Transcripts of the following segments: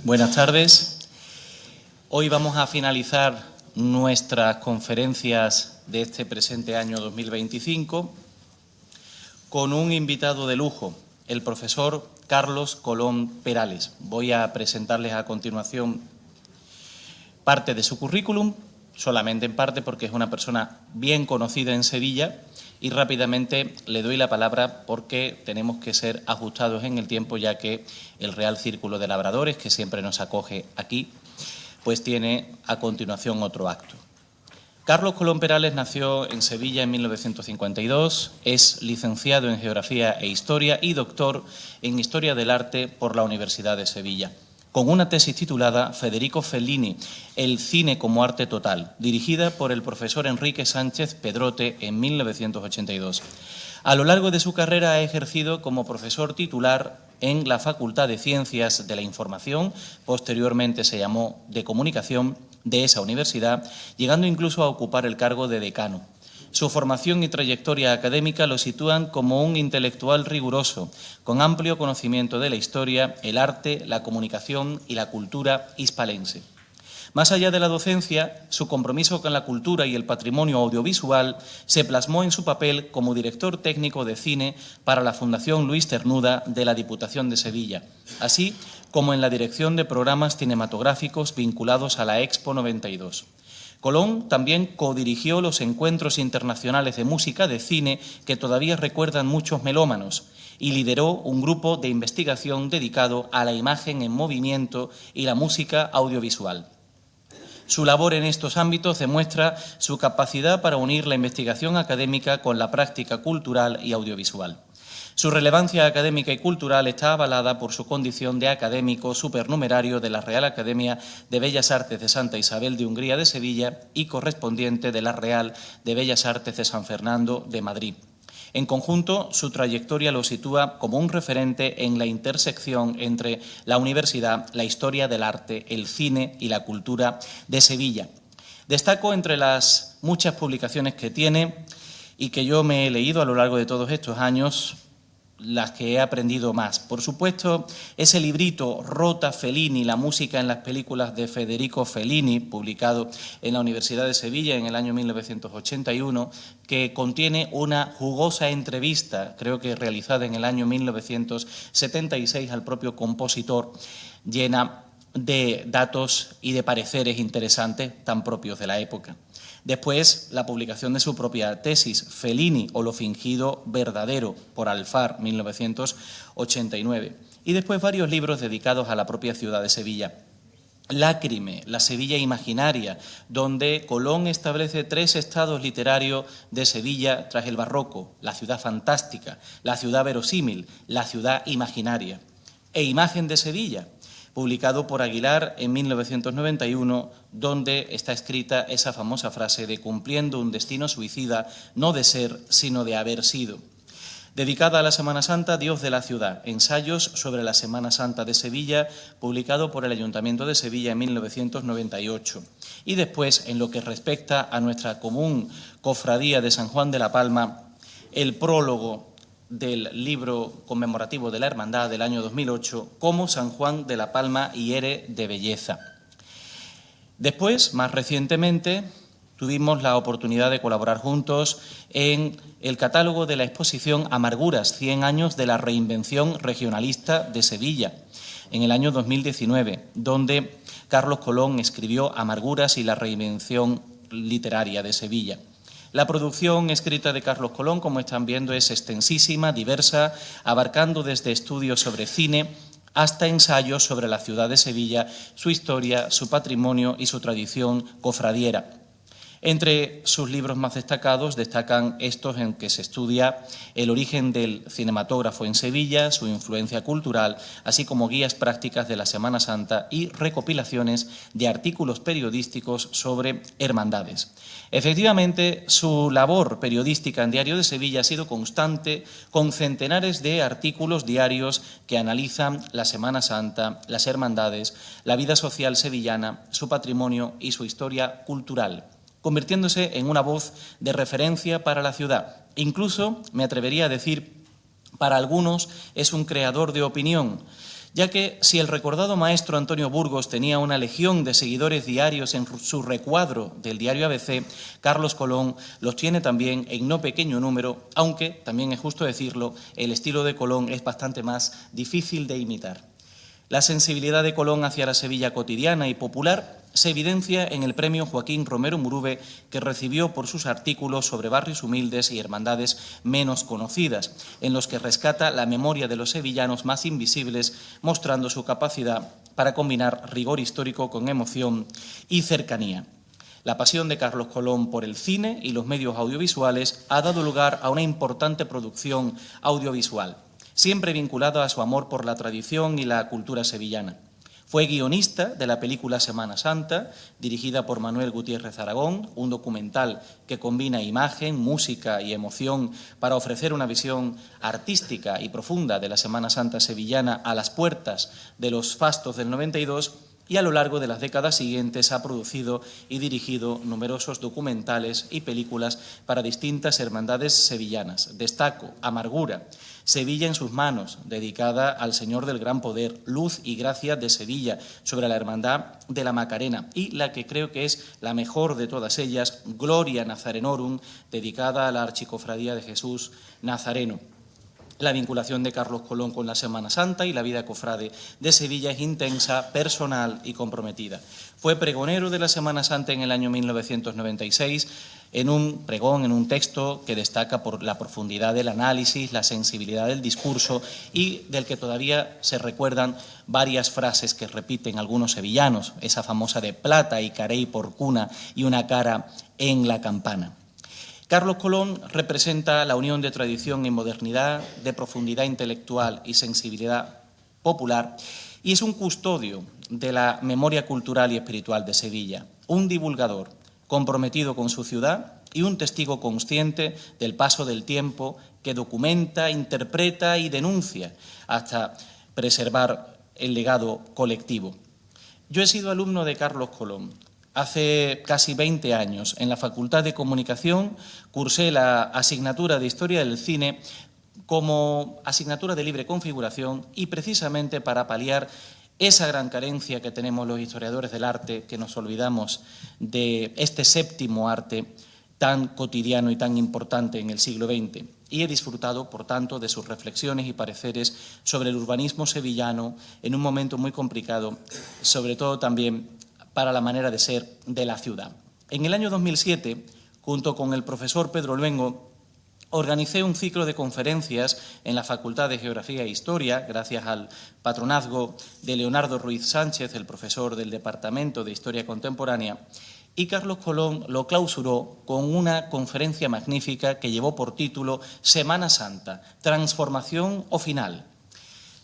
Buenas tardes. Hoy vamos a finalizar nuestras conferencias de este presente año 2025 con un invitado de lujo, el profesor Carlos Colón Perales. Voy a presentarles a continuación parte de su currículum, solamente en parte porque es una persona bien conocida en Sevilla, y rápidamente le doy la palabra porque tenemos que ser ajustados en el tiempo, ya que el Real Círculo de Labradores, que siempre nos acoge aquí, pues tiene a continuación otro acto. Carlos Colón Perales nació en Sevilla en 1952, es licenciado en Geografía e Historia y doctor en Historia del Arte por la Universidad de Sevilla, con una tesis titulada Federico Fellini, el cine como arte total, dirigida por el profesor Enrique Sánchez Pedrote en 1982. A lo largo de su carrera ha ejercido como profesor titular en la Facultad de Ciencias de la Información, posteriormente se llamó de Comunicación, de esa universidad, llegando incluso a ocupar el cargo de decano. Su formación y trayectoria académica lo sitúan como un intelectual riguroso, con amplio conocimiento de la historia, el arte, la comunicación y la cultura hispalense. Más allá de la docencia, su compromiso con la cultura y el patrimonio audiovisual se plasmó en su papel como director técnico de cine para la Fundación Luis Cernuda de la Diputación de Sevilla, así como en la dirección de programas cinematográficos vinculados a la Expo 92. Colón también codirigió los encuentros internacionales de música de cine que todavía recuerdan muchos melómanos y lideró un grupo de investigación dedicado a la imagen en movimiento y la música audiovisual. Su labor en estos ámbitos demuestra su capacidad para unir la investigación académica con la práctica cultural y audiovisual. Su relevancia académica y cultural está avalada por su condición de académico supernumerario de la Real Academia de Bellas Artes de Santa Isabel de Hungría de Sevilla y correspondiente de la Real de Bellas Artes de San Fernando de Madrid. En conjunto, su trayectoria lo sitúa como un referente en la intersección entre la universidad, la historia del arte, el cine y la cultura de Sevilla. Destaco entre las muchas publicaciones que tiene y que yo me he leído a lo largo de todos estos años, las que he aprendido más. Por supuesto, ese librito Rota Fellini, la música en las películas de Federico Fellini, publicado en la Universidad de Sevilla en el año 1981, que contiene una jugosa entrevista, creo que realizada en el año 1976 al propio compositor, llena de datos y de pareceres interesantes tan propios de la época. Después, la publicación de su propia tesis, Fellini o lo fingido verdadero, por Alfar, 1989. Y después varios libros dedicados a la propia ciudad de Sevilla. Lácrime, la Sevilla imaginaria, donde Colón establece 3 estados literarios de Sevilla tras el barroco: la ciudad fantástica, la ciudad verosímil, la ciudad imaginaria. E Imagen de Sevilla, publicado por Aguilar en 1991, donde está escrita esa famosa frase de cumpliendo un destino suicida, no de ser, sino de haber sido. Dedicada a la Semana Santa, Dios de la ciudad, ensayos sobre la Semana Santa de Sevilla, publicado por el Ayuntamiento de Sevilla en 1998. Y después, en lo que respecta a nuestra común cofradía de San Juan de la Palma, el prólogo del libro conmemorativo de la Hermandad del año 2008, como San Juan de la Palma hiere de belleza. Después, más recientemente, tuvimos la oportunidad de colaborar juntos en el catálogo de la exposición Amarguras, 100 años de la reinvención regionalista de Sevilla, en el año 2019, donde Carlos Colón escribió Amarguras y la reinvención literaria de Sevilla. La producción escrita de Carlos Colón, como están viendo, es extensísima, diversa, abarcando desde estudios sobre cine hasta ensayos sobre la ciudad de Sevilla, su historia, su patrimonio y su tradición cofradiera. Entre sus libros más destacados destacan estos en que se estudia el origen del cinematógrafo en Sevilla, su influencia cultural, así como guías prácticas de la Semana Santa y recopilaciones de artículos periodísticos sobre hermandades. Efectivamente, su labor periodística en Diario de Sevilla ha sido constante, con centenares de artículos diarios que analizan la Semana Santa, las hermandades, la vida social sevillana, su patrimonio y su historia cultural, convirtiéndose en una voz de referencia para la ciudad. Incluso, me atrevería a decir, para algunos es un creador de opinión, ya que si el recordado maestro Antonio Burgos tenía una legión de seguidores diarios en su recuadro del diario ABC, Carlos Colón los tiene también en no pequeño número, aunque, también es justo decirlo, el estilo de Colón es bastante más difícil de imitar. La sensibilidad de Colón hacia la Sevilla cotidiana y popular se evidencia en el premio Joaquín Romero Murube, que recibió por sus artículos sobre barrios humildes y hermandades menos conocidas, en los que rescata la memoria de los sevillanos más invisibles, mostrando su capacidad para combinar rigor histórico con emoción y cercanía. La pasión de Carlos Colón por el cine y los medios audiovisuales ha dado lugar a una importante producción audiovisual, siempre vinculada a su amor por la tradición y la cultura sevillana. Fue guionista de la película Semana Santa, dirigida por Manuel Gutiérrez Aragón, un documental que combina imagen, música y emoción para ofrecer una visión artística y profunda de la Semana Santa sevillana a las puertas de los fastos del 92, y a lo largo de las décadas siguientes ha producido y dirigido numerosos documentales y películas para distintas hermandades sevillanas. Destaco Amargura, Sevilla en sus manos, dedicada al Señor del Gran Poder, Luz y Gracia de Sevilla, sobre la Hermandad de la Macarena, y la que creo que es la mejor de todas ellas, Gloria Nazarenorum, dedicada a la Archicofradía de Jesús Nazareno. La vinculación de Carlos Colón con la Semana Santa y la vida cofrade de Sevilla es intensa, personal y comprometida. Fue pregonero de la Semana Santa en el año 1996, en un pregón, en un texto que destaca por la profundidad del análisis, la sensibilidad del discurso y del que todavía se recuerdan varias frases que repiten algunos sevillanos, esa famosa de plata y carey por cuna y una cara en la campana. Carlos Colón representa la unión de tradición y modernidad, de profundidad intelectual y sensibilidad popular, y es un custodio de la memoria cultural y espiritual de Sevilla, un divulgador comprometido con su ciudad y un testigo consciente del paso del tiempo que documenta, interpreta y denuncia hasta preservar el legado colectivo. Yo he sido alumno de Carlos Colón. Hace casi 20 años, en la Facultad de Comunicación, cursé la asignatura de Historia del Cine como asignatura de libre configuración y precisamente para paliar esa gran carencia que tenemos los historiadores del arte, que nos olvidamos de este séptimo arte tan cotidiano y tan importante en el siglo XX. Y he disfrutado, por tanto, de sus reflexiones y pareceres sobre el urbanismo sevillano en un momento muy complicado, sobre todo también para la manera de ser de la ciudad. En el año 2007, junto con el profesor Pedro Luengo, organicé un ciclo de conferencias en la Facultad de Geografía e Historia, gracias al patronazgo de Leonardo Ruiz Sánchez, el profesor del Departamento de Historia Contemporánea, y Carlos Colón lo clausuró con una conferencia magnífica que llevó por título Semana Santa, transformación o final.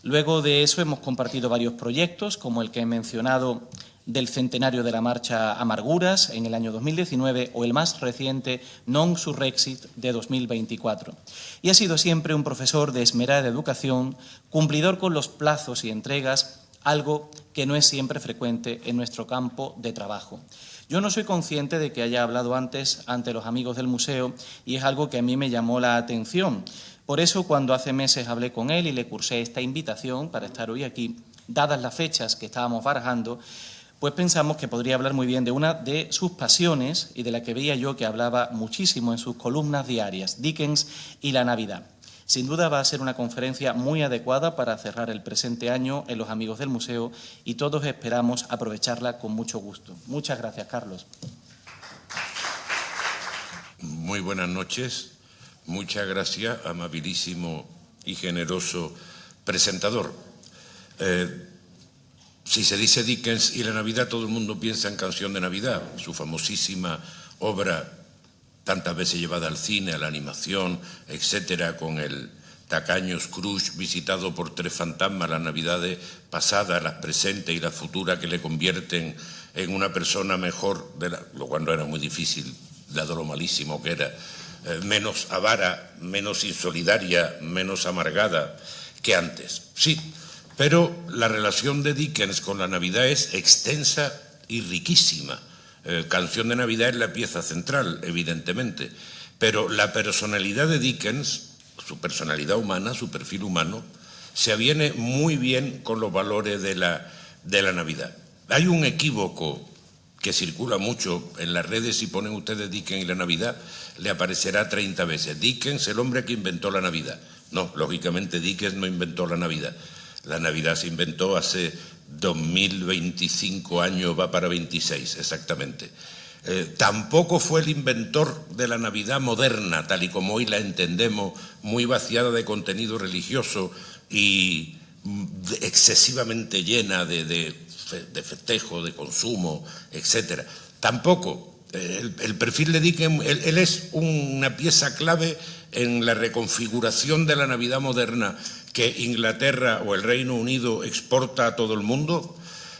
Luego de eso hemos compartido varios proyectos, como el que he mencionado del centenario de la marcha Amarguras en el año 2019 o el más reciente Non Surrexit de 2024. Y ha sido siempre un profesor de esmerada educación, cumplidor con los plazos y entregas, algo que no es siempre frecuente en nuestro campo de trabajo. Yo no soy consciente de que haya hablado antes ante los amigos del museo y es algo que a mí me llamó la atención. Por eso, cuando hace meses hablé con él y le cursé esta invitación para estar hoy aquí, dadas las fechas que estábamos barajando, pues pensamos que podría hablar muy bien de una de sus pasiones y de la que veía yo que hablaba muchísimo en sus columnas diarias, Dickens y la Navidad. Sin duda va a ser una conferencia muy adecuada para cerrar el presente año en los amigos del museo y todos esperamos aprovecharla con mucho gusto. Muchas gracias, Carlos. Muy buenas noches. Muchas gracias, amabilísimo y generoso presentador. Si se dice Dickens y la Navidad, todo el mundo piensa en Canción de Navidad, su famosísima obra tantas veces llevada al cine, a la animación, etcétera, con el tacaño Scrooge visitado por tres fantasmas, las Navidades pasadas, las presentes y las futuras, que le convierten en una persona mejor, lo cual no era muy difícil, dado lo malísimo que era, menos avara, menos insolidaria, menos amargada que antes. Sí, pero la relación de Dickens con la Navidad es extensa y riquísima. Canción de Navidad es la pieza central, evidentemente, pero la personalidad de Dickens, su personalidad humana, su perfil humano, se aviene muy bien con los valores de la Navidad. Hay un equívoco que circula mucho en las redes. Si ponen ustedes Dickens y la Navidad, le aparecerá 30 veces. Dickens, el hombre que inventó la Navidad. No, lógicamente Dickens no inventó la Navidad. La Navidad se inventó hace 2025 años, va para 26 exactamente. Tampoco fue el inventor de la Navidad moderna, tal y como hoy la entendemos, muy vaciada de contenido religioso y excesivamente llena de festejo, de consumo, etcétera. Tampoco. El perfil de Dickens, él es una pieza clave en la reconfiguración de la Navidad moderna que Inglaterra o el Reino Unido exporta a todo el mundo,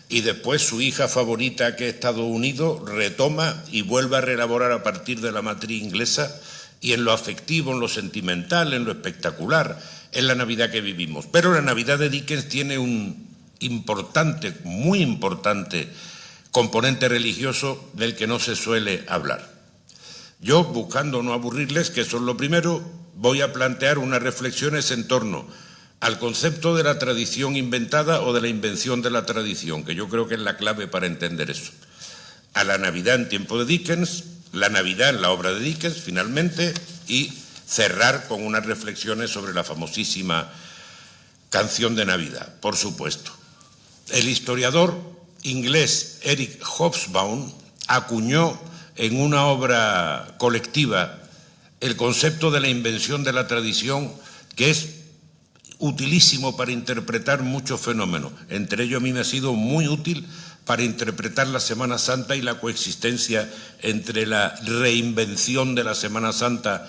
y después su hija favorita, que es Estados Unidos, retoma y vuelve a reelaborar a partir de la matriz inglesa, y en lo afectivo, en lo sentimental, en lo espectacular, es la Navidad que vivimos. Pero la Navidad de Dickens tiene un importante, muy importante componente religioso del que no se suele hablar. Yo, buscando no aburrirles, que eso es lo primero, voy a plantear unas reflexiones en torno al concepto de la tradición inventada o de la invención de la tradición, que yo creo que es la clave para entender eso. A la Navidad en tiempo de Dickens, la Navidad en la obra de Dickens, finalmente, y cerrar con unas reflexiones sobre la famosísima canción de Navidad, por supuesto. El historiador inglés Eric Hobsbawm acuñó en una obra colectiva el concepto de la invención de la tradición, que es utilísimo para interpretar muchos fenómenos. Entre ellos a mí me ha sido muy útil para interpretar la Semana Santa y la coexistencia entre la reinvención de la Semana Santa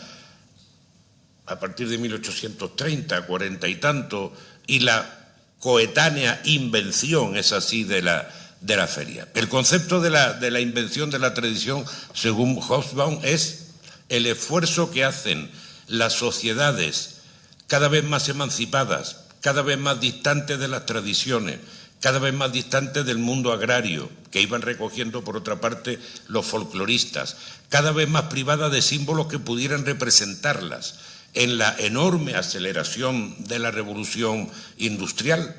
a partir de 1830, 40 y tanto, y la coetánea invención, es así, de la feria. El concepto de la invención de la tradición, según Hobsbawm, es el esfuerzo que hacen las sociedades cada vez más emancipadas, cada vez más distantes de las tradiciones, cada vez más distantes del mundo agrario, que iban recogiendo por otra parte los folcloristas, cada vez más privadas de símbolos que pudieran representarlas en la enorme aceleración de la revolución industrial.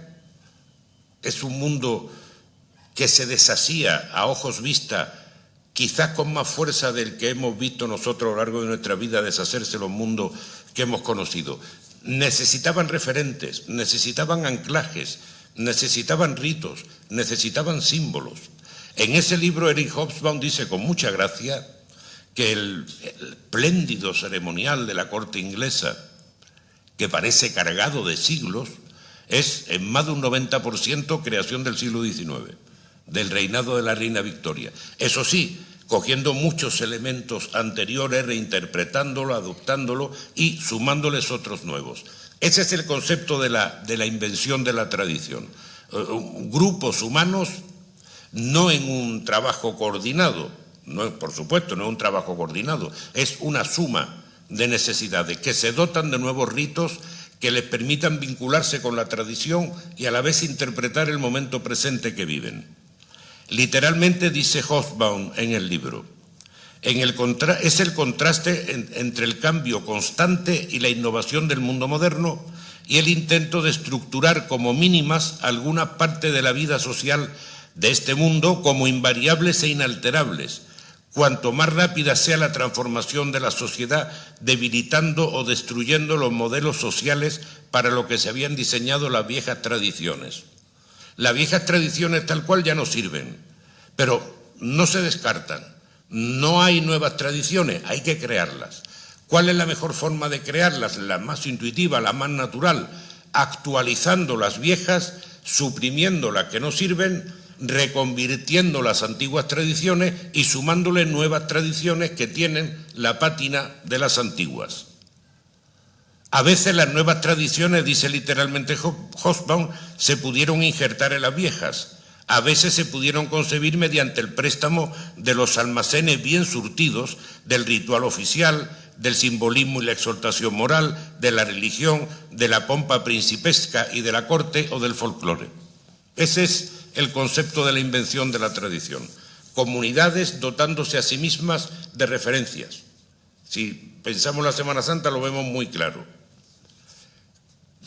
Es un mundo que se deshacía a ojos vista, quizás con más fuerza del que hemos visto nosotros a lo largo de nuestra vida deshacerse los mundos que hemos conocido. Necesitaban referentes, necesitaban anclajes, necesitaban ritos, necesitaban símbolos. En ese libro Eric Hobsbawm dice con mucha gracia que el espléndido ceremonial de la corte inglesa, que parece cargado de siglos, es en más de un 90% creación del siglo XIX, del reinado de la reina Victoria. Eso sí, cogiendo muchos elementos anteriores, reinterpretándolo, adoptándolo y sumándoles otros nuevos. Ese es el concepto de la invención de la tradición. Grupos humanos, no en un trabajo coordinado, no, por supuesto, no es un trabajo coordinado, es una suma de necesidades que se dotan de nuevos ritos que les permitan vincularse con la tradición y a la vez interpretar el momento presente que viven. Literalmente dice Hobsbawm en el libro, es el contraste entre el cambio constante y la innovación del mundo moderno y el intento de estructurar como mínimas alguna parte de la vida social de este mundo como invariables e inalterables, cuanto más rápida sea la transformación de la sociedad, debilitando o destruyendo los modelos sociales para lo que se habían diseñado las viejas tradiciones. Las viejas tradiciones tal cual ya no sirven, pero no se descartan. No hay nuevas tradiciones, hay que crearlas. ¿Cuál es la mejor forma de crearlas? La más intuitiva, la más natural, actualizando las viejas, suprimiendo las que no sirven, reconvirtiendo las antiguas tradiciones y sumándole nuevas tradiciones que tienen la pátina de las antiguas. A veces las nuevas tradiciones, dice literalmente Hobsbawm, se pudieron injertar en las viejas. A veces se pudieron concebir mediante el préstamo de los almacenes bien surtidos del ritual oficial, del simbolismo y la exaltación moral, de la religión, de la pompa principesca y de la corte o del folclore. Ese es el concepto de la invención de la tradición. Comunidades dotándose a sí mismas de referencias. Si pensamos la Semana Santa lo vemos muy claro.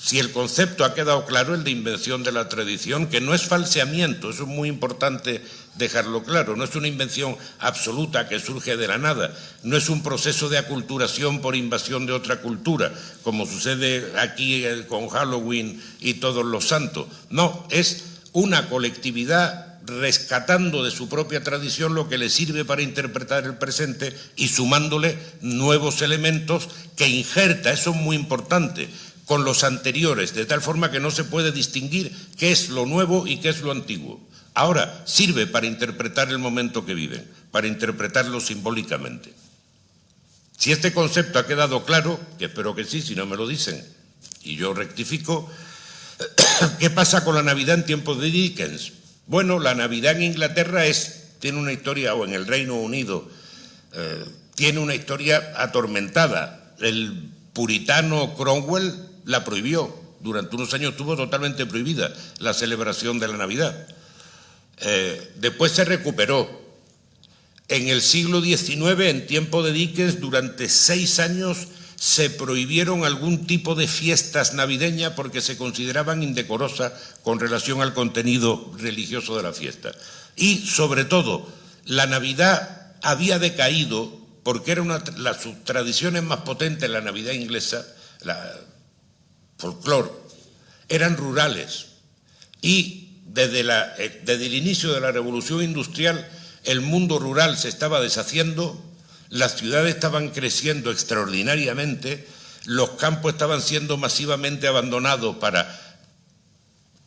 Si el concepto ha quedado claro, el de invención de la tradición, que no es falseamiento, eso es muy importante dejarlo claro, no es una invención absoluta que surge de la nada, no es un proceso de aculturación por invasión de otra cultura, como sucede aquí con Halloween y todos los santos. No, es una colectividad rescatando de su propia tradición lo que le sirve para interpretar el presente y sumándole nuevos elementos que injerta, eso es muy importante, con los anteriores, de tal forma que no se puede distinguir qué es lo nuevo y qué es lo antiguo. Ahora, sirve para interpretar el momento que viven, para interpretarlo simbólicamente. Si este concepto ha quedado claro, que espero que sí, si no me lo dicen, y yo rectifico, ¿qué pasa con la Navidad en tiempos de Dickens? Bueno, la Navidad en Inglaterra tiene una historia, o en el Reino Unido, tiene una historia atormentada. El puritano Cromwell la prohibió. Durante unos años estuvo totalmente prohibida la celebración de la Navidad. Después se recuperó. En el siglo XIX, en tiempo de Dickens, durante 6 años se prohibieron algún tipo de fiestas navideñas porque se consideraban indecorosas con relación al contenido religioso de la fiesta. Y, sobre todo, la Navidad había decaído porque era las tradiciones más potentes, la Navidad inglesa, la folclore, eran rurales. Y desde el inicio de la Revolución Industrial, el mundo rural se estaba deshaciendo, las ciudades estaban creciendo extraordinariamente, los campos estaban siendo masivamente abandonados para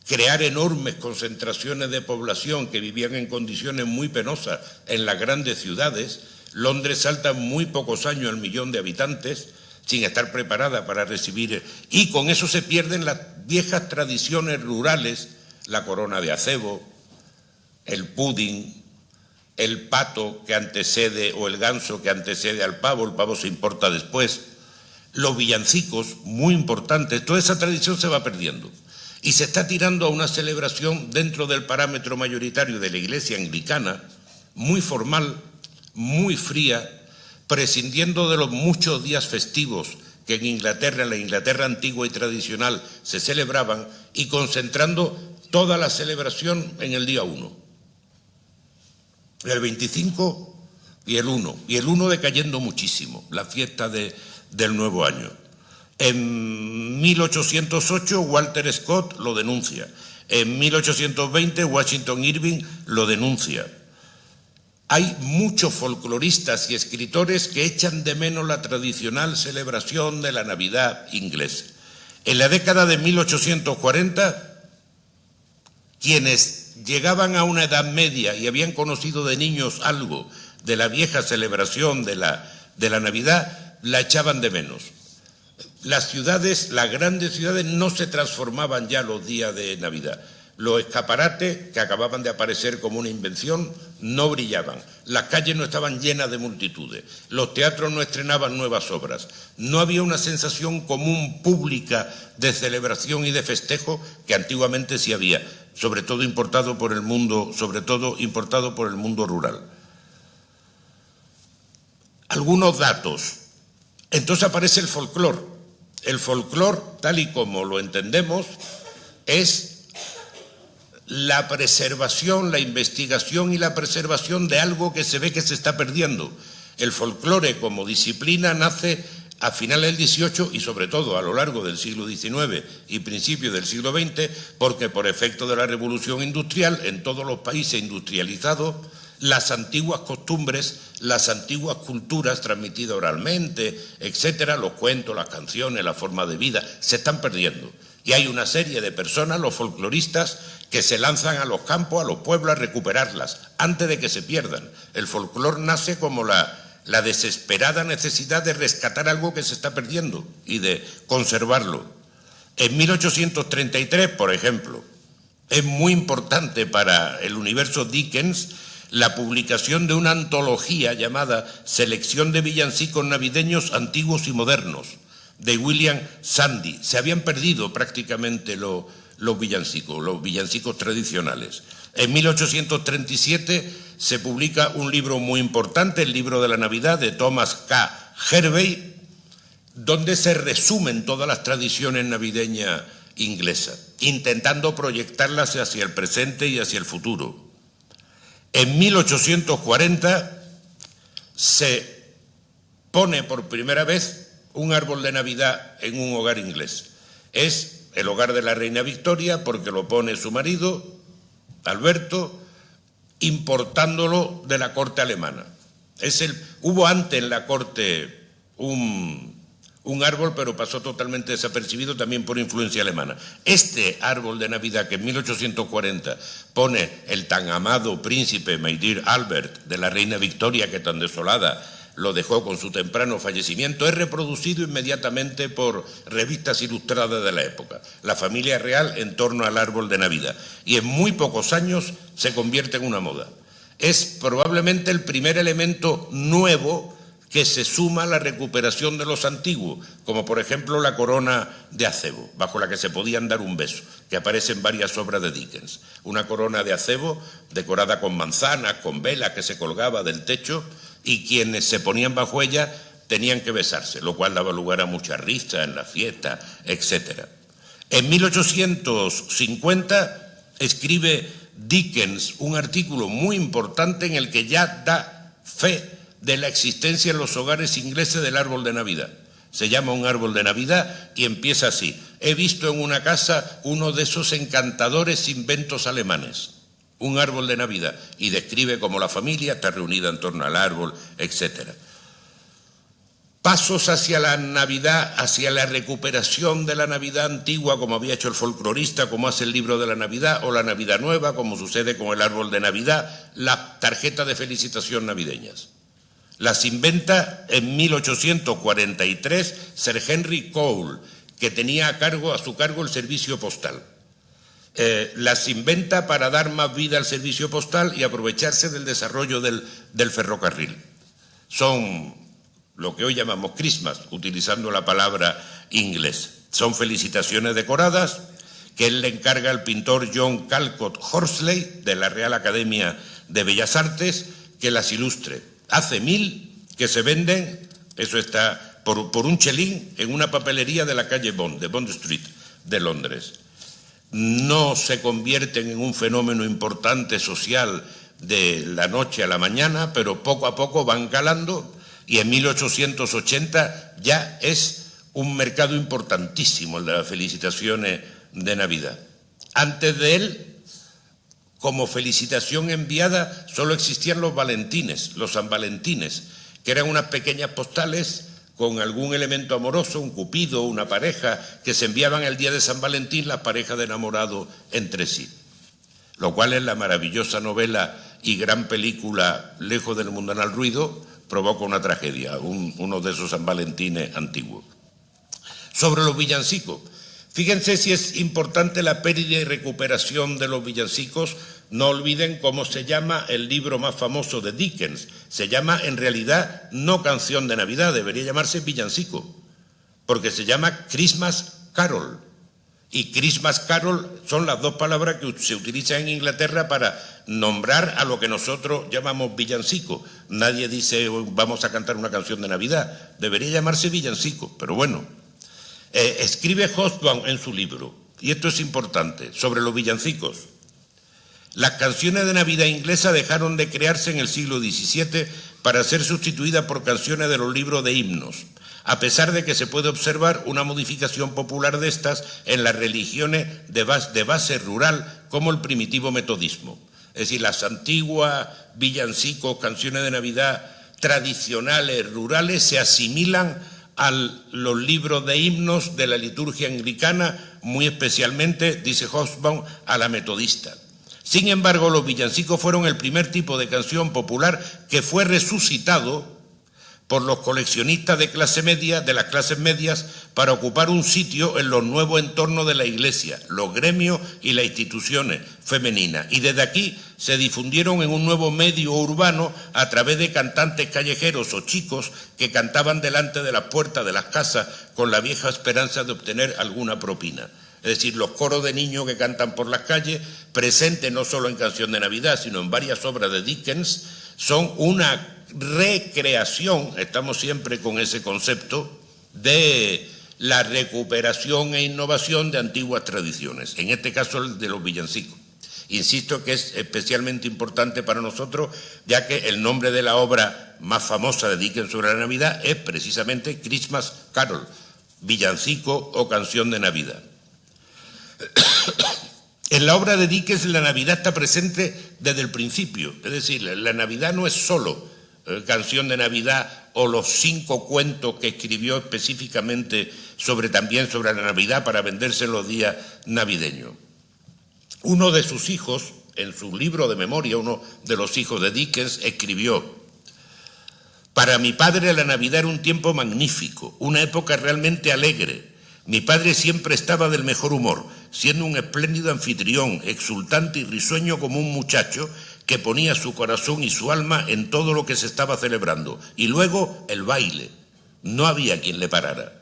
crear enormes concentraciones de población que vivían en condiciones muy penosas en las grandes ciudades. Londres salta en muy pocos años al 1.000.000 de habitantes, sin estar preparada para recibir, y con eso se pierden las viejas tradiciones rurales, la corona de acebo, el pudding, el pato que antecede o el ganso que antecede al pavo, el pavo se importa después, los villancicos, muy importantes, toda esa tradición se va perdiendo y se está tirando a una celebración dentro del parámetro mayoritario de la Iglesia anglicana, muy formal, muy fría, prescindiendo de los muchos días festivos que en Inglaterra, en la Inglaterra antigua y tradicional, se celebraban y concentrando toda la celebración en el día 1. El 25 y el 1. Y el 1 decayendo muchísimo, la fiesta del nuevo año. En 1808 Walter Scott lo denuncia. En 1820 Washington Irving lo denuncia. Hay muchos folcloristas y escritores que echan de menos la tradicional celebración de la Navidad inglesa. En la década de 1840, quienes llegaban a una edad media y habían conocido de niños algo de la vieja celebración de la Navidad, la echaban de menos. Las ciudades, las grandes ciudades, no se transformaban ya los días de Navidad. Los escaparates, que acababan de aparecer como una invención, no brillaban. Las calles no estaban llenas de multitudes. Los teatros no estrenaban nuevas obras. No había una sensación común pública de celebración y de festejo que antiguamente sí había, sobre todo importado por el mundo rural. Algunos datos. Entonces aparece el folclore. El folclore, tal y como lo entendemos, es la preservación, la investigación y la preservación de algo que se ve que se está perdiendo. El folclore como disciplina nace a finales del XVIII y sobre todo a lo largo del siglo XIX y principios del siglo XX, porque por efecto de la revolución industrial en todos los países industrializados, las antiguas costumbres, las antiguas culturas transmitidas oralmente, etcétera, los cuentos, las canciones, la forma de vida, se están perdiendo. Y hay una serie de personas, los folcloristas, que se lanzan a los campos, a los pueblos, a recuperarlas, antes de que se pierdan. El folclore nace como la desesperada necesidad de rescatar algo que se está perdiendo y de conservarlo. En 1833, por ejemplo, es muy importante para el universo Dickens la publicación de una antología llamada Selección de villancicos navideños antiguos y modernos, de William Sandy. Se habían perdido prácticamente los villancicos tradicionales. En 1837 se publica un libro muy importante, el libro de la Navidad de Thomas K. Hervey, donde se resumen todas las tradiciones navideñas inglesas, intentando proyectarlas hacia el presente y hacia el futuro. En 1840 se pone por primera vez un árbol de Navidad en un hogar inglés. Es el hogar de la reina Victoria, porque lo pone su marido, Alberto, importándolo de la corte alemana. Hubo antes en la corte un árbol, pero pasó totalmente desapercibido también por influencia alemana. Este árbol de Navidad que en 1840 pone el tan amado príncipe My Dear Albert de la reina Victoria, que tan desolada lo dejó con su temprano fallecimiento, es reproducido inmediatamente por revistas ilustradas de la época. La familia real en torno al árbol de Navidad. Y en muy pocos años se convierte en una moda. Es probablemente el primer elemento nuevo que se suma a la recuperación de los antiguos, como por ejemplo la corona de acebo, bajo la que se podían dar un beso, que aparece en varias obras de Dickens. Una corona de acebo decorada con manzanas, con velas, que se colgaba del techo, y quienes se ponían bajo ella tenían que besarse, lo cual daba lugar a mucha risa en la fiesta, etc. En 1850 escribe Dickens un artículo muy importante en el que ya da fe de la existencia en los hogares ingleses del árbol de Navidad. Se llama Un árbol de Navidad y empieza así: he visto en una casa uno de esos encantadores inventos alemanes, un árbol de Navidad, y describe cómo la familia está reunida en torno al árbol, etc. Pasos hacia la Navidad, hacia la recuperación de la Navidad antigua, como había hecho el folclorista, como hace el libro de la Navidad, o la Navidad nueva, como sucede con el árbol de Navidad, las tarjetas de felicitación navideñas. Las inventa en 1843 Sir Henry Cole, que tenía a su cargo el servicio postal. Las inventa para dar más vida al servicio postal y aprovecharse del desarrollo del ferrocarril. Son lo que hoy llamamos Christmas, utilizando la palabra inglés. Son felicitaciones decoradas que él le encarga al pintor John Callcott Horsley, de la Real Academia de Bellas Artes, que las ilustre. Hace 1000 que se venden, eso está por un chelín, en una papelería de la calle Bond, de Bond Street, de Londres. No se convierten en un fenómeno importante social de la noche a la mañana, pero poco a poco van calando, y en 1880 ya es un mercado importantísimo el de las felicitaciones de Navidad. Antes de él, como felicitación enviada, solo existían los valentines, los San Valentines, que eran unas pequeñas postales con algún elemento amoroso, un cupido, una pareja, que se enviaban el día de San Valentín las parejas de enamorados entre sí. Lo cual en la maravillosa novela y gran película Lejos del mundanal ruido provoca una tragedia, uno de esos San Valentines antiguos. Sobre los villancicos, fíjense si es importante la pérdida y recuperación de los villancicos. No olviden cómo se llama el libro más famoso de Dickens. Se llama en realidad no Canción de Navidad, debería llamarse Villancico, porque se llama Christmas Carol. Y Christmas Carol son las dos palabras que se utilizan en Inglaterra para nombrar a lo que nosotros llamamos villancico. Nadie dice vamos a cantar una canción de Navidad, debería llamarse villancico, pero bueno. Escribe Hobsbawm en su libro, y esto es importante, sobre los villancicos. Las canciones de Navidad inglesas dejaron de crearse en el siglo XVII para ser sustituidas por canciones de los libros de himnos, a pesar de que se puede observar una modificación popular de estas en las religiones de base rural, como el primitivo metodismo. Es decir, las antiguas villancicos, canciones de Navidad tradicionales, rurales, se asimilan a los libros de himnos de la liturgia anglicana, muy especialmente, dice Hobsbawm, a la metodista. Sin embargo, los villancicos fueron el primer tipo de canción popular que fue resucitado por los coleccionistas de clase media, de las clases medias, para ocupar un sitio en los nuevos entornos de la Iglesia, los gremios y las instituciones femeninas. Y desde aquí se difundieron en un nuevo medio urbano a través de cantantes callejeros o chicos que cantaban delante de las puertas de las casas con la vieja esperanza de obtener alguna propina. Es decir, los coros de niños que cantan por las calles, presentes no solo en Canción de Navidad, sino en varias obras de Dickens, son una recreación, estamos siempre con ese concepto, de la recuperación e innovación de antiguas tradiciones, en este caso el de los villancicos. Insisto que es especialmente importante para nosotros, ya que el nombre de la obra más famosa de Dickens sobre la Navidad es precisamente Christmas Carol, villancico o canción de Navidad. En la obra de Dickens la Navidad está presente desde el principio, es decir, la Navidad no es solo canción de Navidad o los 5 cuentos que escribió específicamente también sobre la Navidad para venderse en los días navideños. Uno de sus hijos, en su libro de memoria, uno de los hijos de Dickens, escribió: «Para mi padre la Navidad era un tiempo magnífico, una época realmente alegre. Mi padre siempre estaba del mejor humor, siendo un espléndido anfitrión, exultante y risueño como un muchacho que ponía su corazón y su alma en todo lo que se estaba celebrando. Y luego el baile. No había quien le parara».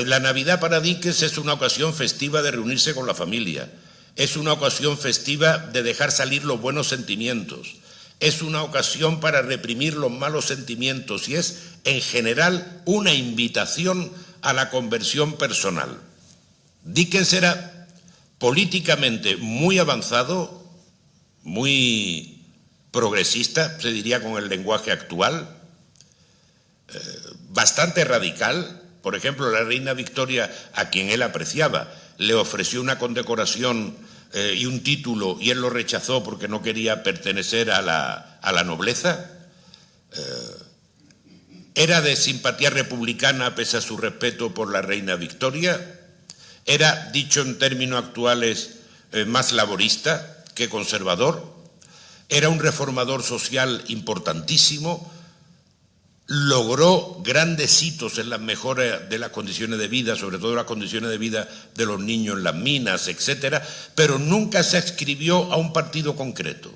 La Navidad para Dickens es una ocasión festiva de reunirse con la familia. Es una ocasión festiva de dejar salir los buenos sentimientos. Es una ocasión para reprimir los malos sentimientos y es, en general, una invitación a la conversión personal. Dickens era políticamente muy avanzado, muy progresista, se diría con el lenguaje actual, bastante radical. Por ejemplo, la reina Victoria, a quien él apreciaba, le ofreció una condecoración y un título y él lo rechazó porque no quería pertenecer a la nobleza. Era de simpatía republicana pese a su respeto por la reina Victoria. Era, dicho en términos actuales, más laborista que conservador. Era un reformador social importantísimo. Logró grandes hitos en las mejoras de las condiciones de vida, sobre todo las condiciones de vida de los niños en las minas, etcétera, pero nunca se adscribió a un partido concreto.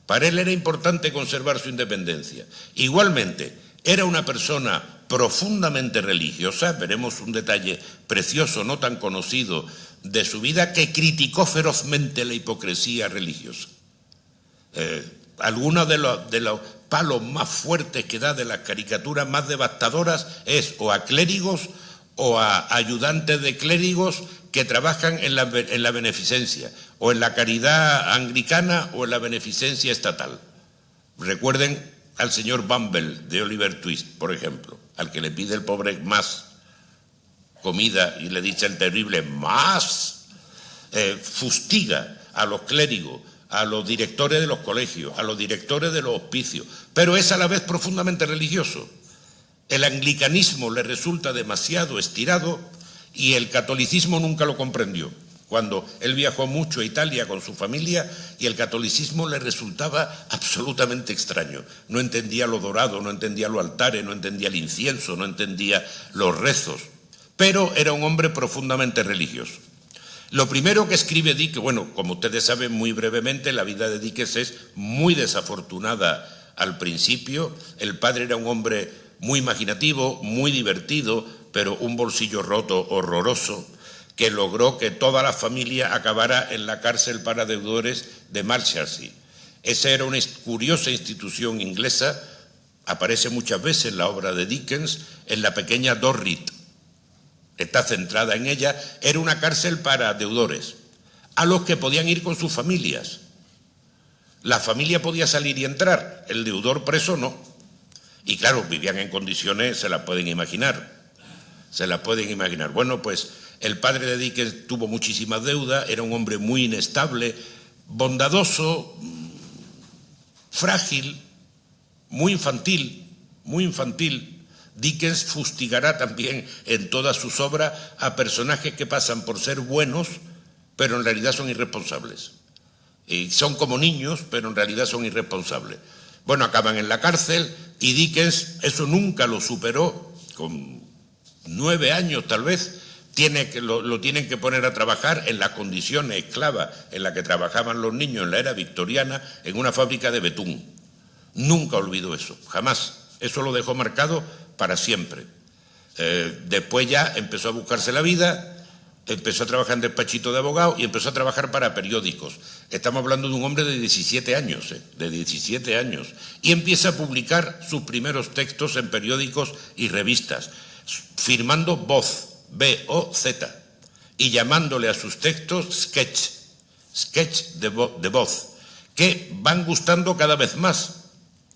Para él era importante conservar su independencia. Igualmente, era una persona profundamente religiosa. Veremos un detalle precioso, no tan conocido, de su vida, que criticó ferozmente la hipocresía religiosa. Algunos de los palos más fuertes que da, de las caricaturas más devastadoras, es o a clérigos o a ayudantes de clérigos que trabajan en la beneficencia, o en la caridad anglicana o en la beneficencia estatal. Recuerden al señor Bumble de Oliver Twist, por ejemplo, al que le pide el pobre más comida y le dice el terrible más. Fustiga a los clérigos, a los directores de los colegios, a los directores de los hospicios, pero es a la vez profundamente religioso. El anglicanismo le resulta demasiado estirado y el catolicismo nunca lo comprendió. Cuando él viajó mucho a Italia con su familia y el catolicismo le resultaba absolutamente extraño. No entendía lo dorado, no entendía los altares, no entendía el incienso, no entendía los rezos, pero era un hombre profundamente religioso. Lo primero que escribe Dickens, bueno, como ustedes saben muy brevemente, la vida de Dickens es muy desafortunada al principio. El padre era un hombre muy imaginativo, muy divertido, pero un bolsillo roto horroroso, que logró que toda la familia acabara en la cárcel para deudores de Marshalsea. Esa era una curiosa institución inglesa, aparece muchas veces en la obra de Dickens, en la pequeña Dorrit. Está centrada en ella. Era una cárcel para deudores, a los que podían ir con sus familias. La familia podía salir y entrar, el deudor preso no. Y claro, vivían en condiciones, se las pueden imaginar. Bueno, pues el padre de Dickens tuvo muchísimas deudas, era un hombre muy inestable, bondadoso, frágil, muy infantil. Dickens fustigará también en todas sus obras a personajes que pasan por ser buenos, pero en realidad son irresponsables. Y son como niños, pero en realidad son irresponsables. Bueno, acaban en la cárcel y Dickens eso nunca lo superó. Con 9 años tal vez lo tienen que poner a trabajar en las condiciones esclavas en las que trabajaban los niños en la era victoriana, en una fábrica de betún. Nunca olvidó eso, jamás. Eso lo dejó marcado para siempre. Después ya empezó a buscarse la vida, empezó a trabajar en despachito de abogado y empezó a trabajar para periódicos. Estamos hablando de un hombre de 17 años, y empieza a publicar sus primeros textos en periódicos y revistas. firmando Voz, B-O-Z, y llamándole a sus textos sketch de voz, que van gustando cada vez más.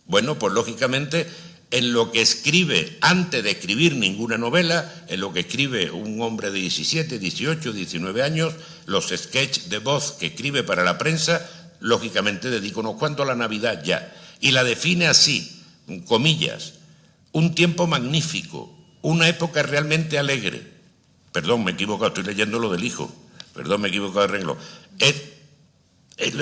Bueno, pues lógicamente en lo que escribe antes de escribir ninguna novela, en lo que escribe un hombre de 17, 18, 19 años, los sketches de voz que escribe para la prensa, lógicamente dedica unos cuantos a la Navidad ya, y la define así, comillas, un tiempo magnífico, una época realmente alegre. Perdón, me he equivocado, estoy leyendo lo del hijo, perdón, me he equivocado de renglón.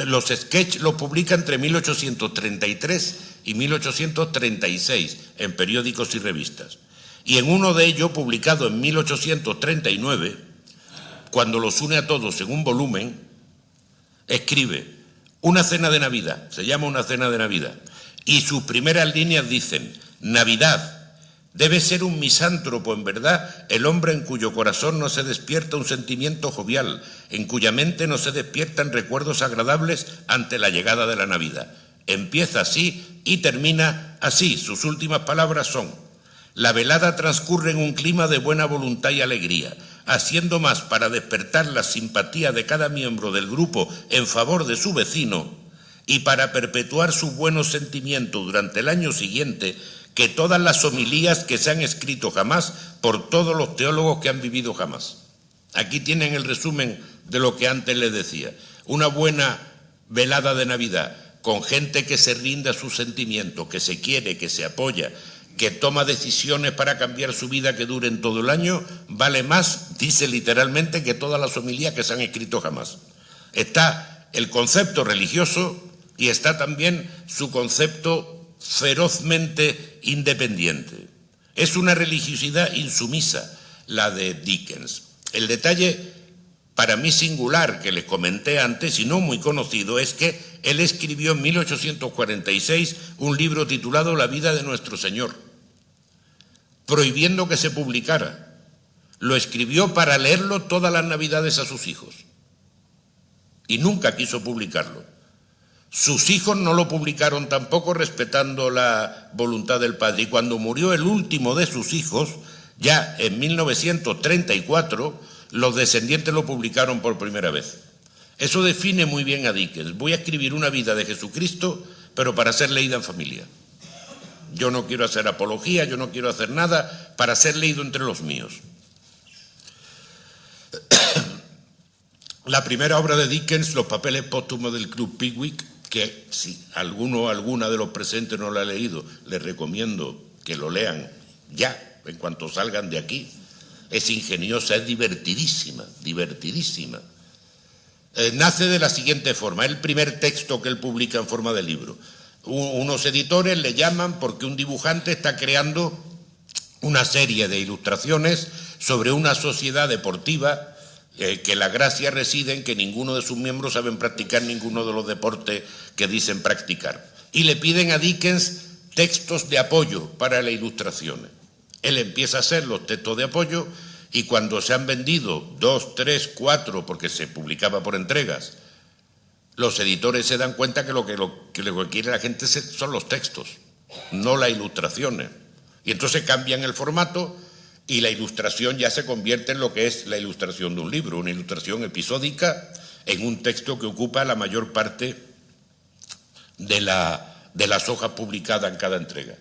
Los sketches los publica entre 1833 y 1836 en periódicos y revistas. Y en uno de ellos, publicado en 1839, cuando los une a todos en un volumen, escribe una cena de Navidad, se llama Una cena de Navidad, y sus primeras líneas dicen: Navidad, debe ser un misántropo en verdad el hombre en cuyo corazón no se despierta un sentimiento jovial, en cuya mente no se despiertan recuerdos agradables ante la llegada de la Navidad. Empieza así y termina así. Sus últimas palabras son: la velada transcurre en un clima de buena voluntad y alegría, haciendo más para despertar la simpatía de cada miembro del grupo en favor de su vecino y para perpetuar sus buenos sentimientos durante el año siguiente que todas las homilías que se han escrito jamás por todos los teólogos que han vivido jamás. Aquí tienen el resumen de lo que antes les decía. Una buena velada de Navidad con gente que se rinde a sus sentimientos, que se quiere, que se apoya, que toma decisiones para cambiar su vida que duren todo el año, vale más, dice literalmente, que todas las homilías que se han escrito jamás. Está el concepto religioso y está también su concepto ferozmente independiente. Es una religiosidad insumisa la de Dickens. El detalle para mí singular que les comenté antes y no muy conocido es que él escribió en 1846 un libro titulado La vida de nuestro Señor, prohibiendo que se publicara. Lo escribió para leerlo todas las Navidades a sus hijos y nunca quiso publicarlo. Sus hijos no lo publicaron tampoco, respetando la voluntad del padre. Y cuando murió el último de sus hijos, ya en 1934, los descendientes lo publicaron por primera vez. Eso define muy bien a Dickens. Voy a escribir una vida de Jesucristo, pero para ser leída en familia. Yo no quiero hacer apología, yo no quiero hacer nada para ser leído entre los míos. La primera obra de Dickens, Los papeles póstumos del Club Pickwick, que si alguno o alguna de los presentes no lo ha leído, les recomiendo que lo lean ya, en cuanto salgan de aquí. Es ingeniosa, es divertidísima, divertidísima. Nace de la siguiente forma: el primer texto que él publica en forma de libro. Unos editores le llaman porque un dibujante está creando una serie de ilustraciones sobre una sociedad deportiva que la gracia reside en que ninguno de sus miembros saben practicar ninguno de los deportes que dicen practicar. Y le piden a Dickens textos de apoyo para las ilustraciones. Él empieza a hacer los textos de apoyo y cuando se han vendido 2, 3, 4, porque se publicaba por entregas, los editores se dan cuenta que lo que quiere la gente son los textos, no las ilustraciones. Y entonces cambian el formato y la ilustración ya se convierte en lo que es la ilustración de un libro, una ilustración episódica en un texto que ocupa la mayor parte de las hojas publicadas en cada entrega.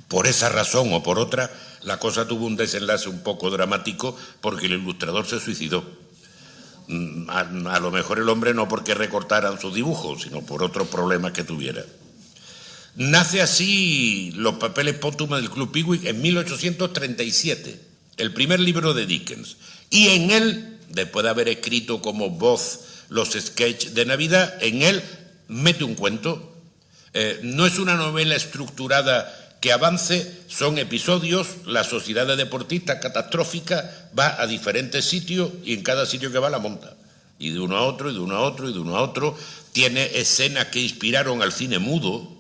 Por esa razón o por otra, la cosa tuvo un desenlace un poco dramático porque el ilustrador se suicidó. A lo mejor el hombre no porque recortaran sus dibujos, sino por otros problemas que tuviera. Nace así Los papeles póstumos del Club Pickwick en 1837, el primer libro de Dickens. Y en él, después de haber escrito como Voz los sketches de Navidad, en él mete un cuento. No es una novela estructurada que avance, son episodios. La sociedad de deportistas catastrófica va a diferentes sitios y en cada sitio que va la monta. Y de uno a otro, y de uno a otro, y de uno a otro. Tiene escenas que inspiraron al cine mudo,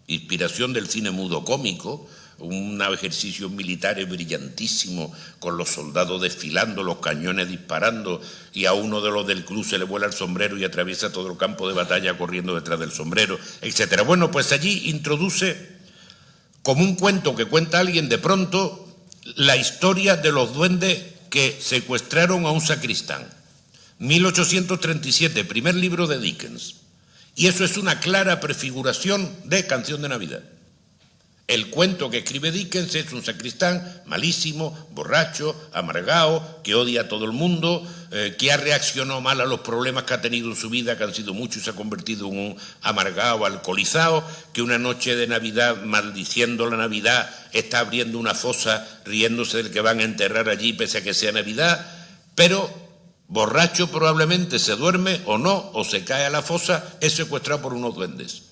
inspiración del cine mudo cómico, un ejercicio militar brillantísimo con los soldados desfilando, los cañones disparando y a uno de los del club se le vuela el sombrero y atraviesa todo el campo de batalla corriendo detrás del sombrero, etcétera. Bueno, pues allí introduce como un cuento que cuenta alguien de pronto, la historia de los duendes que secuestraron a un sacristán. 1837, primer libro de Dickens. Y eso es una clara prefiguración de Canción de Navidad. El cuento que escribe Dickens es un sacristán malísimo, borracho, amargado, que odia a todo el mundo, que ha reaccionado mal a los problemas que ha tenido en su vida, que han sido muchos, y se ha convertido en un amargado, alcoholizado, que una noche de Navidad, maldiciendo la Navidad, está abriendo una fosa, riéndose del que van a enterrar allí, pese a que sea Navidad, pero borracho probablemente se duerme o no, o se cae a la fosa, es secuestrado por unos duendes.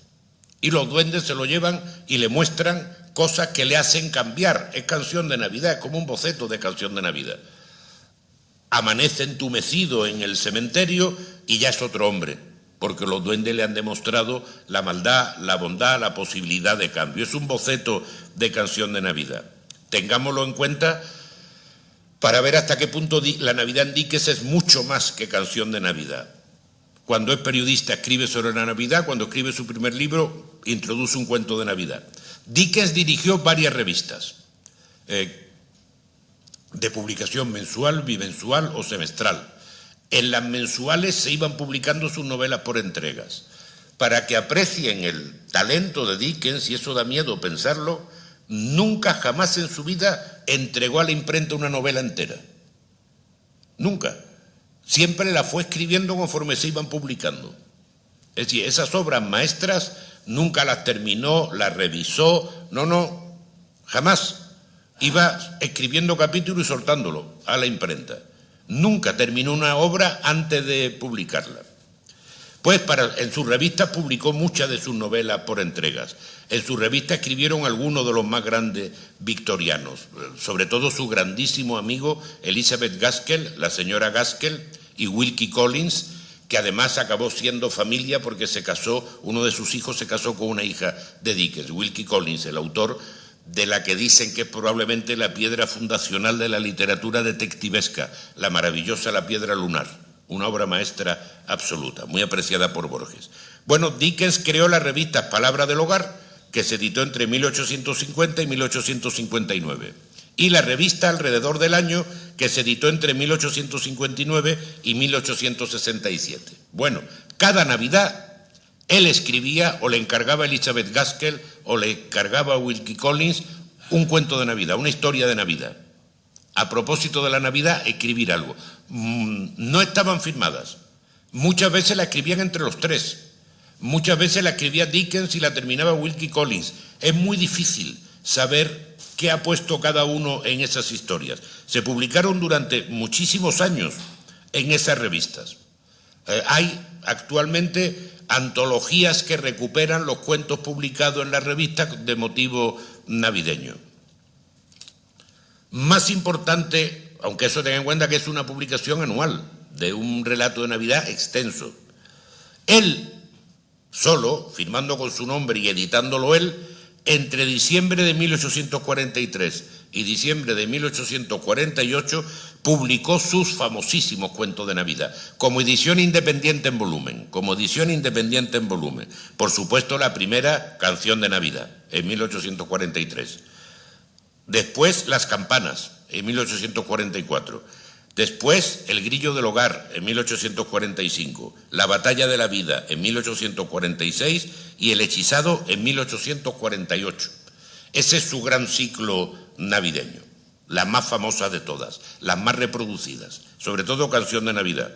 Y los duendes se lo llevan y le muestran cosas que le hacen cambiar. Es Canción de Navidad, es como un boceto de Canción de Navidad. Amanece entumecido en el cementerio y ya es otro hombre, porque los duendes le han demostrado la maldad, la bondad, la posibilidad de cambio. Es un boceto de Canción de Navidad. Tengámoslo en cuenta para ver hasta qué punto la Navidad en Dickens es mucho más que Canción de Navidad. Cuando es periodista escribe sobre la Navidad, cuando escribe su primer libro introduce un cuento de Navidad. Dickens dirigió varias revistas de publicación mensual, bimensual o semestral. En las mensuales se iban publicando sus novelas por entregas. Para que aprecien el talento de Dickens, y eso da miedo pensarlo, nunca jamás en su vida entregó a la imprenta una novela entera. Nunca. Siempre la fue escribiendo conforme se iban publicando. Es decir, esas obras maestras nunca las terminó, las revisó, no, jamás. Iba escribiendo capítulos y soltándolo a la imprenta. Nunca terminó una obra antes de publicarla. Pues en sus revistas publicó muchas de sus novelas por entregas. En sus revistas escribieron algunos de los más grandes victorianos, sobre todo su grandísimo amigo Elizabeth Gaskell, la señora Gaskell, y Wilkie Collins, que además acabó siendo familia porque se casó, uno de sus hijos se casó con una hija de Dickens, Wilkie Collins, el autor de la que dicen que es probablemente la piedra fundacional de la literatura detectivesca, la maravillosa La piedra lunar, una obra maestra absoluta, muy apreciada por Borges. Bueno, Dickens creó las revistas Palabra del Hogar, que se editó entre 1850 y 1859, y la revista Alrededor del Año, que se editó entre 1859 y 1867. Bueno, cada Navidad él escribía o le encargaba a Elizabeth Gaskell o le encargaba a Wilkie Collins un cuento de Navidad, una historia de Navidad. A propósito de la Navidad, escribir algo. No estaban firmadas. Muchas veces la escribían entre los tres. Muchas veces la escribía Dickens y la terminaba Wilkie Collins. Es muy difícil saber qué ha puesto cada uno en esas historias. Se publicaron durante muchísimos años en esas revistas. Hay actualmente antologías que recuperan los cuentos publicados en las revistas de motivo navideño. Más importante, aunque eso tenga en cuenta que es una publicación anual de un relato de Navidad extenso. Él, solo, firmando con su nombre y editándolo él, entre diciembre de 1843 y diciembre de 1848 publicó sus famosísimos cuentos de Navidad, como edición independiente en volumen, Por supuesto, la primera Canción de Navidad, en 1843. Después, Las campanas, en 1844. Después, El grillo del hogar, en 1845. La batalla de la vida, en 1846. Y El hechizado, en 1848. Ese es su gran ciclo navideño, la más famosa de todas, las más reproducidas, sobre todo Canción de Navidad.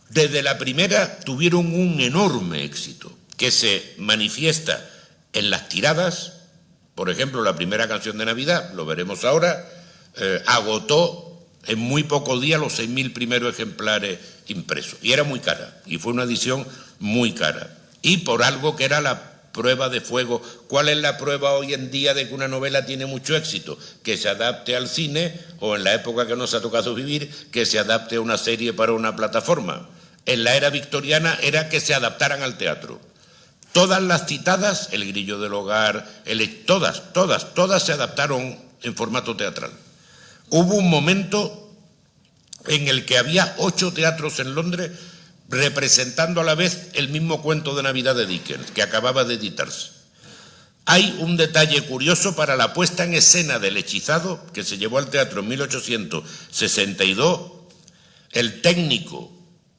Desde la primera tuvieron un enorme éxito, que se manifiesta en las tiradas. Por ejemplo, la primera Canción de Navidad, lo veremos ahora, agotó en muy pocos días los 6.000 primeros ejemplares impresos. Y era muy cara, y fue una edición muy cara. Y por algo que era la prueba de fuego. ¿Cuál es la prueba hoy en día de que una novela tiene mucho éxito? Que se adapte al cine, o en la época que nos ha tocado vivir, que se adapte a una serie para una plataforma. En la era victoriana era que se adaptaran al teatro. Todas las citadas, El grillo del hogar, todas se adaptaron en formato teatral. Hubo un momento en el que había 8 teatros en Londres representando a la vez el mismo cuento de Navidad de Dickens, que acababa de editarse. Hay un detalle curioso para la puesta en escena del Hechizado, que se llevó al teatro en 1862. El técnico,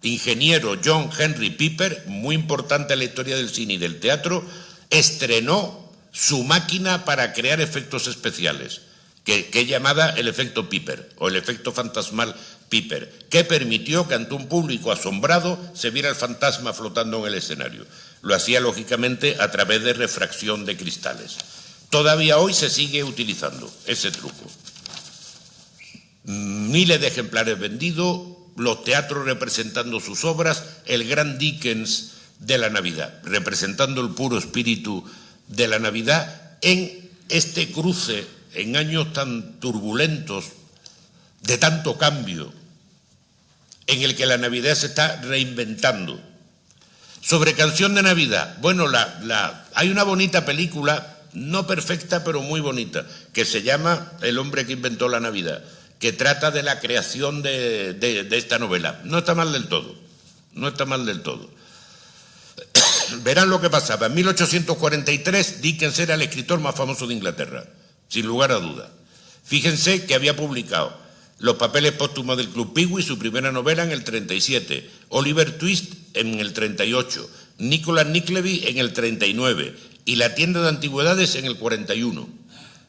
ingeniero John Henry Piper, muy importante en la historia del cine y del teatro, estrenó su máquina para crear efectos especiales, que es llamada el efecto Piper, o el efecto fantasmal Piper, que permitió que ante un público asombrado se viera el fantasma flotando en el escenario. Lo hacía, lógicamente, a través de refracción de cristales. Todavía hoy se sigue utilizando ese truco. Miles de ejemplares vendidos, los teatros representando sus obras, el gran Dickens de la Navidad, representando el puro espíritu de la Navidad en este cruce, en años tan turbulentos, de tanto cambio, en el que la Navidad se está reinventando. Sobre Canción de Navidad, bueno, hay una bonita película, no perfecta, pero muy bonita, que se llama El hombre que inventó la Navidad, que trata de la creación de esta novela. No está mal del todo, no está mal del todo. Verán lo que pasaba. En 1843, Dickens era el escritor más famoso de Inglaterra, sin lugar a duda. Fíjense que había publicado Los papeles póstumos del Club Pickwick, su primera novela, en el 37, Oliver Twist en el 38, Nicholas Nickleby en el 39 y La tienda de antigüedades en el 41.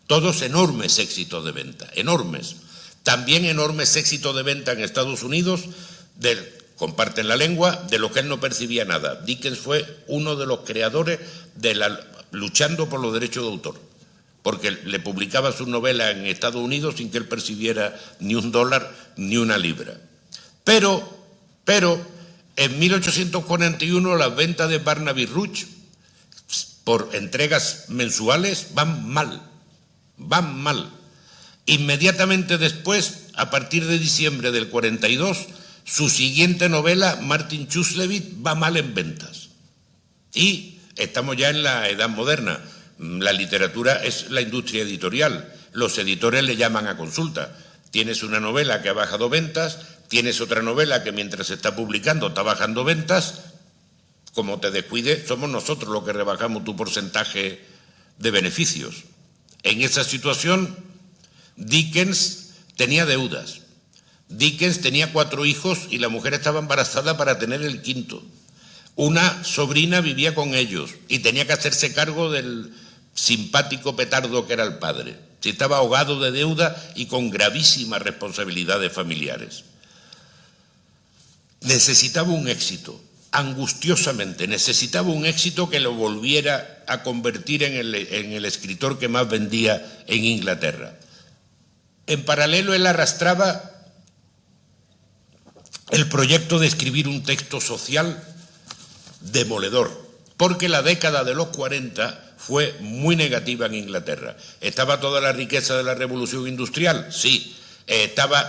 Todos enormes éxitos de venta, enormes. También enormes éxitos de venta en Estados Unidos, comparten la lengua, de lo que él no percibía nada. Dickens fue uno de los creadores luchando por los derechos de autor, porque le publicaba sus novelas en Estados Unidos sin que él percibiera ni $1 ni una libra. Pero en 1841 las ventas de Barnaby Rudge por entregas mensuales van mal. Inmediatamente después, a partir de diciembre del 42, su siguiente novela, Martin Chuzzlewit, va mal en ventas. Y estamos ya en la edad moderna. La literatura es la industria editorial. Los editores le llaman a consulta. Tienes una novela que ha bajado ventas, tienes otra novela que mientras se está publicando está bajando ventas. Como te descuides, somos nosotros los que rebajamos tu porcentaje de beneficios. En esa situación, Dickens tenía deudas. Dickens tenía 4 hijos y la mujer estaba embarazada para tener el 5º. Una sobrina vivía con ellos y tenía que hacerse cargo del simpático petardo que era el padre. Estaba ahogado de deuda y con gravísimas responsabilidades familiares. Necesitaba un éxito, angustiosamente, necesitaba un éxito que lo volviera a convertir en el escritor que más vendía en Inglaterra. En paralelo, él arrastraba el proyecto de escribir un texto social demoledor, porque la década de los 40 fue muy negativa en Inglaterra. ¿Estaba toda la riqueza de la revolución industrial? Sí.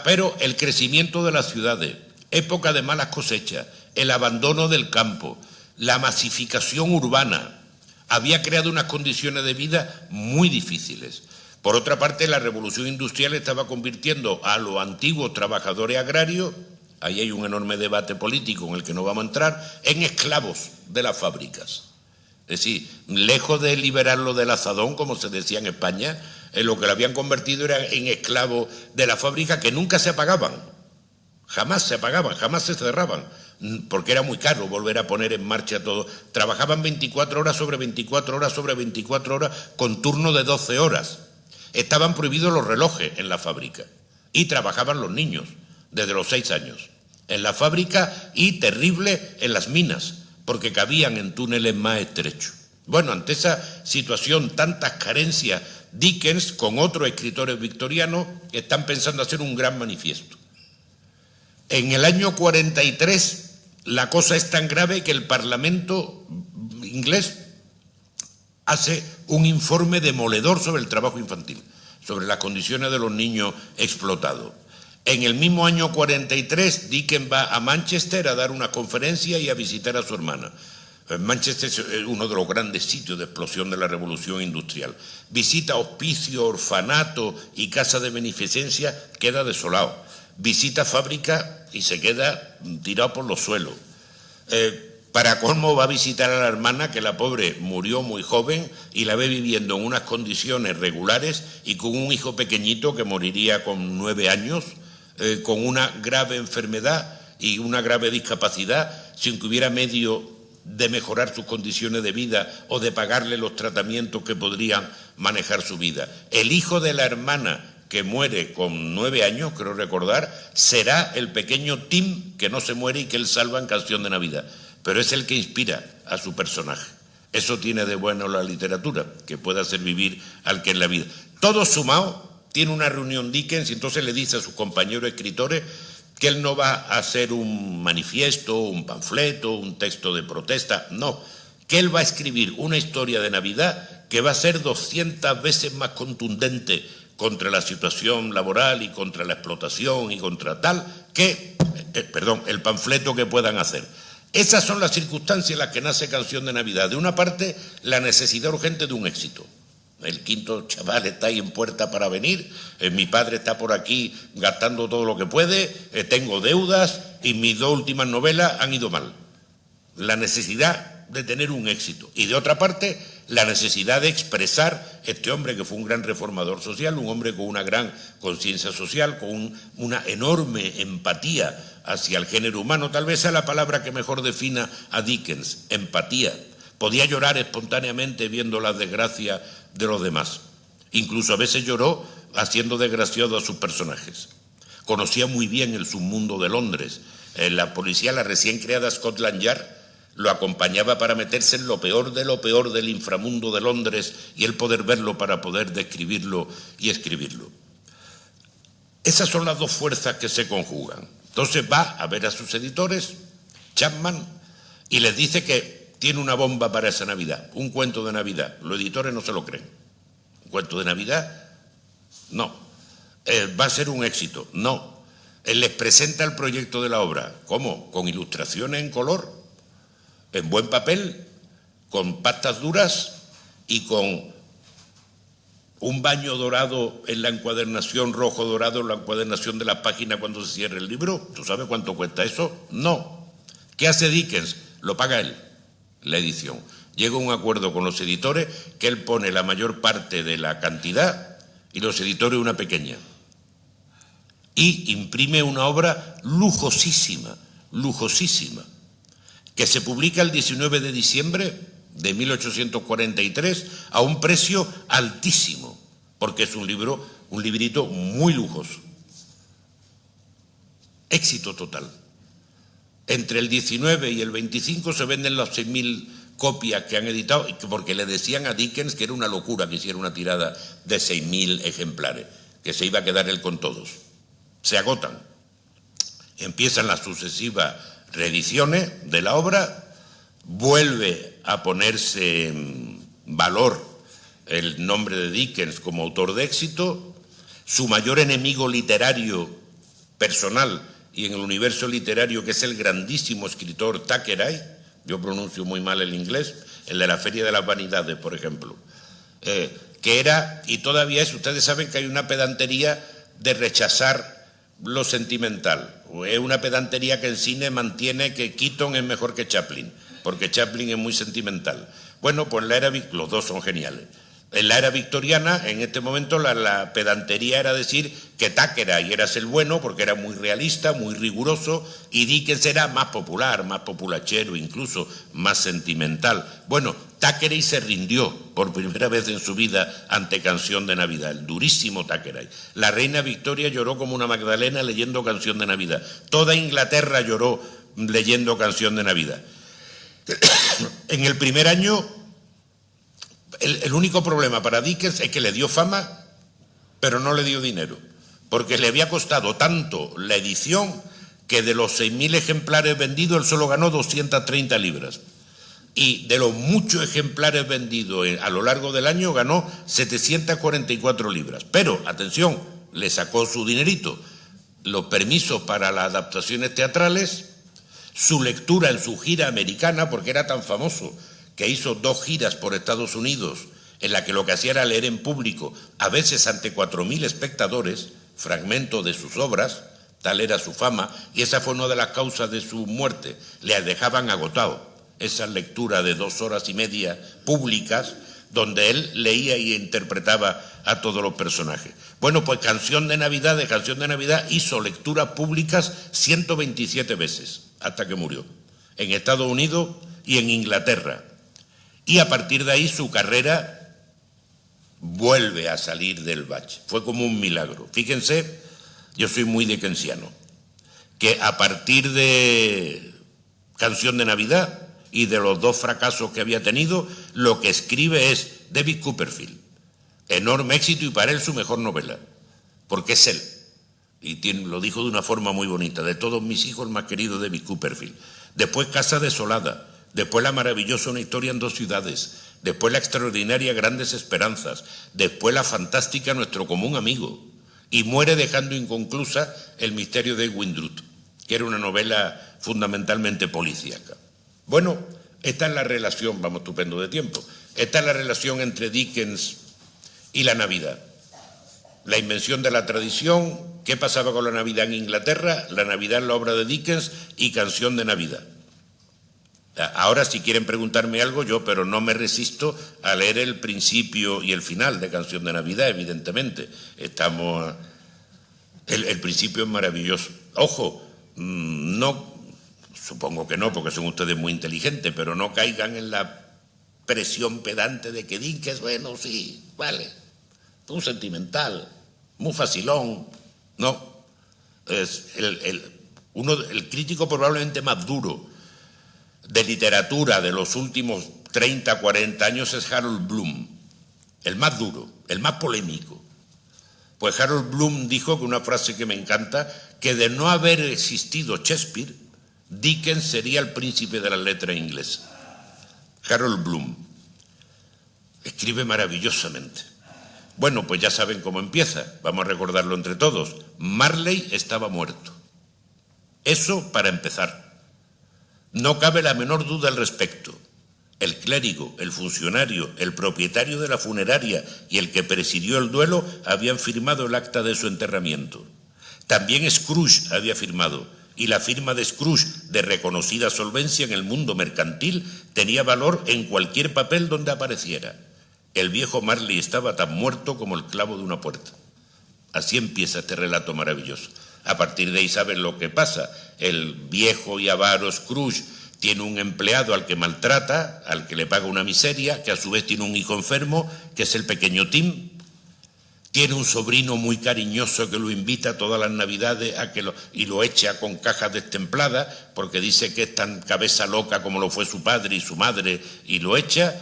Pero el crecimiento de las ciudades, época de malas cosechas, el abandono del campo, la masificación urbana, había creado unas condiciones de vida muy difíciles. Por otra parte, la revolución industrial estaba convirtiendo a los antiguos trabajadores agrarios, ahí hay un enorme debate político en el que no vamos a entrar, en esclavos de las fábricas. Es decir, lejos de liberarlo del azadón, como se decía en España, lo que lo habían convertido era en esclavos de la fábrica que nunca se apagaban, jamás se apagaban, jamás se cerraban, porque era muy caro volver a poner en marcha todo. Trabajaban 24 horas sobre 24 horas sobre 24 horas con turno de 12 horas. Estaban prohibidos los relojes en la fábrica y trabajaban los niños desde los 6 años en la fábrica y terrible en las minas, porque cabían en túneles más estrechos. Bueno, ante esa situación, tantas carencias, Dickens, con otros escritores victorianos, están pensando hacer un gran manifiesto. En el año 43, la cosa es tan grave que el Parlamento inglés hace un informe demoledor sobre el trabajo infantil, sobre las condiciones de los niños explotados. En el mismo año 43, Dickens va a Manchester a dar una conferencia y a visitar a su hermana. Manchester es uno de los grandes sitios de explosión de la revolución industrial. Visita hospicios, orfanatos y casas de beneficencia, queda desolado. Visita fábrica y se queda tirado por los suelos. Para colmo va a visitar a la hermana, que la pobre murió muy joven y la ve viviendo en unas condiciones regulares y con un hijo pequeñito que moriría con 9 años, con una grave enfermedad y una grave discapacidad, sin que hubiera medio de mejorar sus condiciones de vida o de pagarle los tratamientos que podrían manejar su vida. El hijo de la hermana, que muere con 9 años, creo recordar, será el pequeño Tim, que no se muere y que él salva en Canción de Navidad. Pero es el que inspira a su personaje. Eso tiene de bueno la literatura, que puede hacer vivir al que en la vida. Todo sumado, tiene una reunión Dickens y entonces le dice a sus compañeros escritores que él no va a hacer un manifiesto, un panfleto, un texto de protesta, no, que él va a escribir una historia de Navidad que va a ser 200 veces más contundente contra la situación laboral y contra la explotación y contra tal que, el panfleto que puedan hacer. Esas son las circunstancias en las que nace Canción de Navidad. De una parte, la necesidad urgente de un éxito. El quinto chaval está ahí en puerta para venir, mi padre está por aquí gastando todo lo que puede, tengo deudas y mis 2 últimas novelas han ido mal. La necesidad de tener un éxito. Y de otra parte, la necesidad de expresar este hombre que fue un gran reformador social, un hombre con una gran conciencia social, con una enorme empatía hacia el género humano. Tal vez sea la palabra que mejor defina a Dickens, empatía. Podía llorar espontáneamente viendo las desgracias de los demás. Incluso a veces lloró haciendo desgraciado a sus personajes. Conocía muy bien el submundo de Londres. La policía, la recién creada Scotland Yard, lo acompañaba para meterse en lo peor del inframundo de Londres y él poder verlo para poder describirlo y escribirlo. Esas son las dos fuerzas que se conjugan. Entonces va a ver a sus editores, Chapman, y les dice que tiene una bomba para esa Navidad, un cuento de Navidad. Los editores no se lo creen. ¿Un cuento de Navidad? No. ¿Va a ser un éxito? No. Él les presenta el proyecto de la obra. ¿Cómo? Con ilustraciones en color, en buen papel, con pastas duras y con un baño dorado en la encuadernación, rojo dorado en la encuadernación de la página cuando se cierre el libro. ¿Tú sabes cuánto cuesta eso? No. ¿Qué hace Dickens? Lo paga él, la edición. Llega a un acuerdo con los editores que él pone la mayor parte de la cantidad y los editores una pequeña. Y imprime una obra lujosísima, lujosísima, que se publica el 19 de diciembre de 1843 a un precio altísimo, porque es un librito muy lujoso. Éxito total. Entre el 19 y el 25 se venden las 6.000 copias que han editado, porque le decían a Dickens que era una locura que hiciera una tirada de 6.000 ejemplares, que se iba a quedar él con todos. Se agotan. Empiezan las sucesivas reediciones de la obra, vuelve a ponerse en valor el nombre de Dickens como autor de éxito. Su mayor enemigo literario personal y en el universo literario, que es el grandísimo escritor Thackeray, yo pronuncio muy mal el inglés, el de la Feria de las Vanidades, por ejemplo, que era, y todavía es, ustedes saben que hay una pedantería de rechazar lo sentimental. Es una pedantería que en cine mantiene que Keaton es mejor que Chaplin, porque Chaplin es muy sentimental. Bueno, pues los dos son geniales. En la era victoriana, en este momento, la pedantería era decir que Thackeray era el bueno porque era muy realista, muy riguroso, y Dickens era más popular, más populachero, incluso más sentimental. Bueno, Thackeray se rindió por primera vez en su vida ante Canción de Navidad, el durísimo Thackeray. La reina Victoria lloró como una Magdalena leyendo Canción de Navidad. Toda Inglaterra lloró leyendo Canción de Navidad. En el primer año, el único problema para Dickens es que le dio fama, pero no le dio dinero, porque le había costado tanto la edición que de los 6.000 ejemplares vendidos él solo ganó 230 libras. Y de los muchos ejemplares vendidos a lo largo del año ganó 744 libras. Pero, atención, le sacó su dinerito, los permisos para las adaptaciones teatrales, su lectura en su gira americana, porque era tan famoso que hizo 2 giras por Estados Unidos, en la que lo que hacía era leer en público, a veces ante 4.000 espectadores, fragmentos de sus obras, tal era su fama, y esa fue una de las causas de su muerte, le dejaban agotado. esas lecturas de 2 horas y media públicas, donde él leía y interpretaba a todos los personajes. Bueno, pues Canción de Navidad hizo lecturas públicas 127 veces, hasta que murió, en Estados Unidos y en Inglaterra. Y a partir de ahí su carrera vuelve a salir del bache. Fue como un milagro. Fíjense, yo soy muy dickensiano, que a partir de Canción de Navidad y de los 2 fracasos que había tenido, lo que escribe es David Copperfield. Enorme éxito y para él su mejor novela, porque es él. Y lo dijo de una forma muy bonita: de todos mis hijos el más querido, David Copperfield. Después Casa desolada, después la maravillosa Una historia en 2 ciudades, después la extraordinaria Grandes esperanzas, después la fantástica Nuestro común amigo, y muere dejando inconclusa El misterio de Windrut, que era una novela fundamentalmente policíaca. Bueno, esta es la relación, vamos estupendo de tiempo, esta es la relación entre Dickens y la Navidad. La invención de la tradición, qué pasaba con la Navidad en Inglaterra, la Navidad en la obra de Dickens y Canción de Navidad. Ahora, si quieren preguntarme algo, pero no me resisto a leer el principio y el final de Canción de Navidad, evidentemente. El principio es maravilloso. Ojo, no, supongo que no, porque son ustedes muy inteligentes, pero no caigan en la presión pedante de que Dickens, bueno, sí, vale, un sentimental, muy facilón. No, es el crítico probablemente más duro de literatura de los últimos 30, 40 años es Harold Bloom, el más duro, el más polémico. Pues Harold Bloom dijo, con una frase que me encanta, que de no haber existido Shakespeare, Dickens sería el príncipe de las letras inglesas. Harold Bloom escribe maravillosamente. Bueno, pues ya saben cómo empieza, vamos a recordarlo entre todos. Marley estaba muerto. Eso para empezar. No cabe la menor duda al respecto. El clérigo, el funcionario, el propietario de la funeraria y el que presidió el duelo habían firmado el acta de su enterramiento. También Scrooge había firmado, y la firma de Scrooge, de reconocida solvencia en el mundo mercantil, tenía valor en cualquier papel donde apareciera. El viejo Marley estaba tan muerto como el clavo de una puerta. Así empieza este relato maravilloso. A partir de ahí saben lo que pasa. El viejo y avaro Scrooge tiene un empleado al que maltrata, al que le paga una miseria, que a su vez tiene un hijo enfermo, que es el pequeño Tim. Tiene un sobrino muy cariñoso que lo invita todas las Navidades y lo echa con cajas destempladas, porque dice que es tan cabeza loca como lo fue su padre y su madre, y lo echa.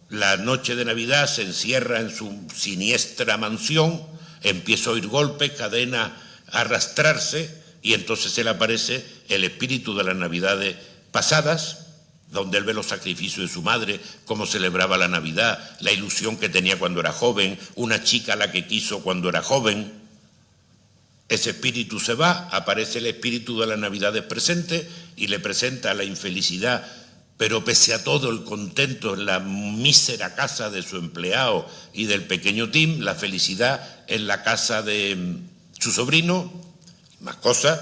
La noche de Navidad se encierra en su siniestra mansión, empieza a oír golpes, cadenas, a arrastrarse, y entonces se le aparece el espíritu de las Navidades pasadas, donde él ve los sacrificios de su madre, cómo celebraba la Navidad, la ilusión que tenía cuando era joven, una chica a la que quiso cuando era joven. Ese espíritu se va, aparece el espíritu de las Navidades presente y le presenta la infelicidad, pero pese a todo el contento en la mísera casa de su empleado y del pequeño Tim, la felicidad en la casa de su sobrino, más cosas.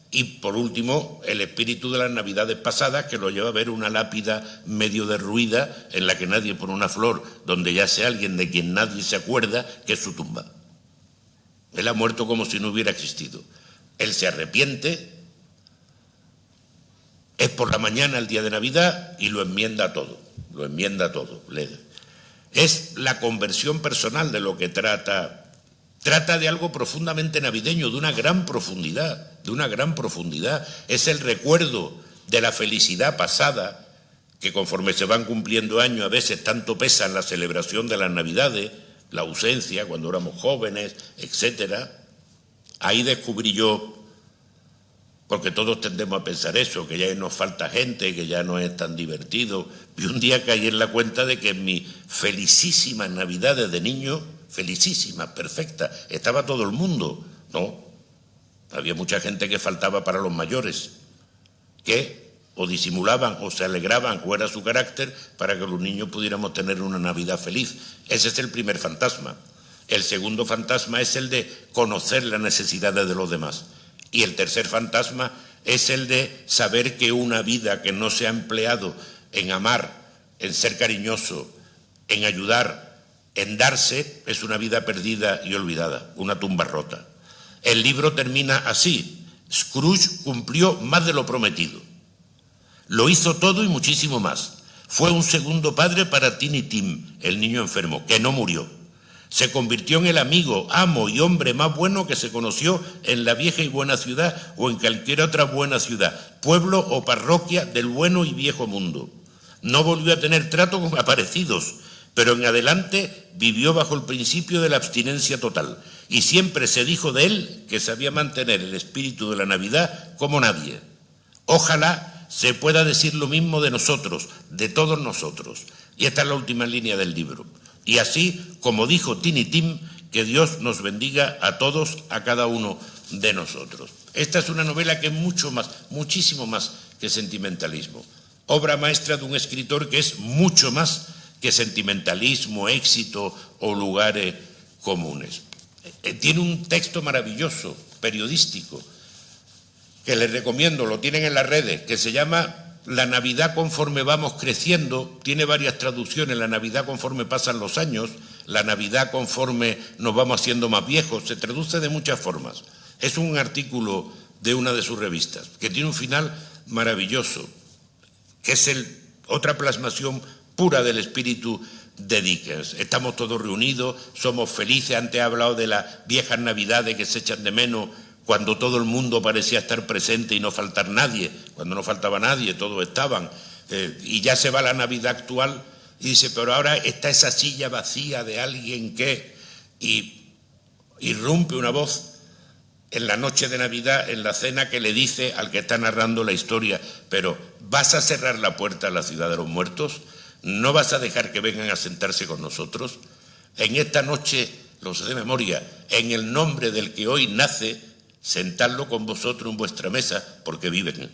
Y por último, el espíritu de las Navidades pasadas, que lo lleva a ver una lápida medio derruida en la que nadie pone una flor, donde yace alguien de quien nadie se acuerda, que es su tumba. Él ha muerto como si no hubiera existido. Él se arrepiente, es por la mañana el día de Navidad y lo enmienda todo, Es la conversión personal de lo que trata de algo profundamente navideño, de una gran profundidad. Es el recuerdo de la felicidad pasada, que conforme se van cumpliendo años a veces tanto pesa en la celebración de las Navidades, la ausencia cuando éramos jóvenes, etcétera. Ahí descubrí yo, porque todos tendemos a pensar eso, que ya nos falta gente, que ya no es tan divertido. Y un día caí en la cuenta de que en mis felicísimas Navidades de niño, felicísimas, perfectas, estaba todo el mundo. No, había mucha gente que faltaba para los mayores, que o disimulaban o se alegraban, o era su carácter, para que los niños pudiéramos tener una Navidad feliz. Ese es el primer fantasma. El segundo fantasma es el de conocer las necesidades de los demás. Y el tercer fantasma es el de saber que una vida que no se ha empleado en amar, en ser cariñoso, en ayudar, en darse, es una vida perdida y olvidada, una tumba rota. El libro termina así: Scrooge cumplió más de lo prometido. Lo hizo todo y muchísimo más. Fue un segundo padre para Tiny Tim, el niño enfermo, que no murió. Se convirtió en el amigo, amo y hombre más bueno que se conoció en la vieja y buena ciudad o en cualquier otra buena ciudad, pueblo o parroquia del bueno y viejo mundo. No volvió a tener trato con aparecidos, pero en adelante vivió bajo el principio de la abstinencia total y siempre se dijo de él que sabía mantener el espíritu de la Navidad como nadie. Ojalá se pueda decir lo mismo de nosotros, de todos nosotros. Y esta es la última línea del libro. Y así, como dijo Tiny Tim, que Dios nos bendiga a todos, a cada uno de nosotros. Esta es una novela que es mucho más, muchísimo más que sentimentalismo. Obra maestra de un escritor que es mucho más que sentimentalismo, éxito o lugares comunes. Tiene un texto maravilloso, periodístico, que les recomiendo, lo tienen en las redes, que se llama La Navidad conforme vamos creciendo. Tiene varias traducciones: la Navidad conforme pasan los años, la Navidad conforme nos vamos haciendo más viejos. Se traduce de muchas formas. Es un artículo de una de sus revistas, que tiene un final maravilloso, que es otra plasmación pura del espíritu de Dickens. Estamos todos reunidos, somos felices. Antes he hablado de las viejas Navidades que se echan de menos, cuando todo el mundo parecía estar presente y no faltar nadie. Cuando no faltaba nadie, todos estaban. Y ya se va la Navidad actual y dice, pero ahora está esa silla vacía de alguien que... Y irrumpe una voz en la noche de Navidad, en la cena, que le dice al que está narrando la historia, pero ¿vas a cerrar la puerta a la ciudad de los muertos? ¿No vas a dejar que vengan a sentarse con nosotros? En esta noche, los de memoria, en el nombre del que hoy nace, sentadlo con vosotros en vuestra mesa, porque viven.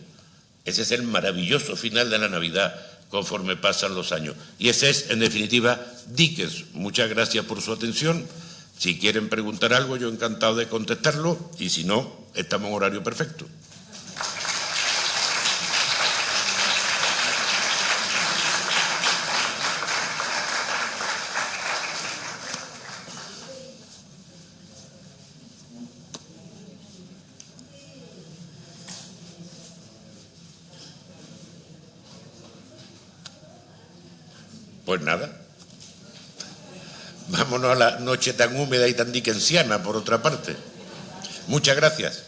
Ese es el maravilloso final de la Navidad conforme pasan los años. Y ese es, en definitiva, Dickens. Muchas gracias por su atención. Si quieren preguntar algo, yo encantado de contestarlo, y si no, estamos en horario perfecto. Pues nada, vámonos a la noche tan húmeda y tan dickensiana, por otra parte. Muchas gracias.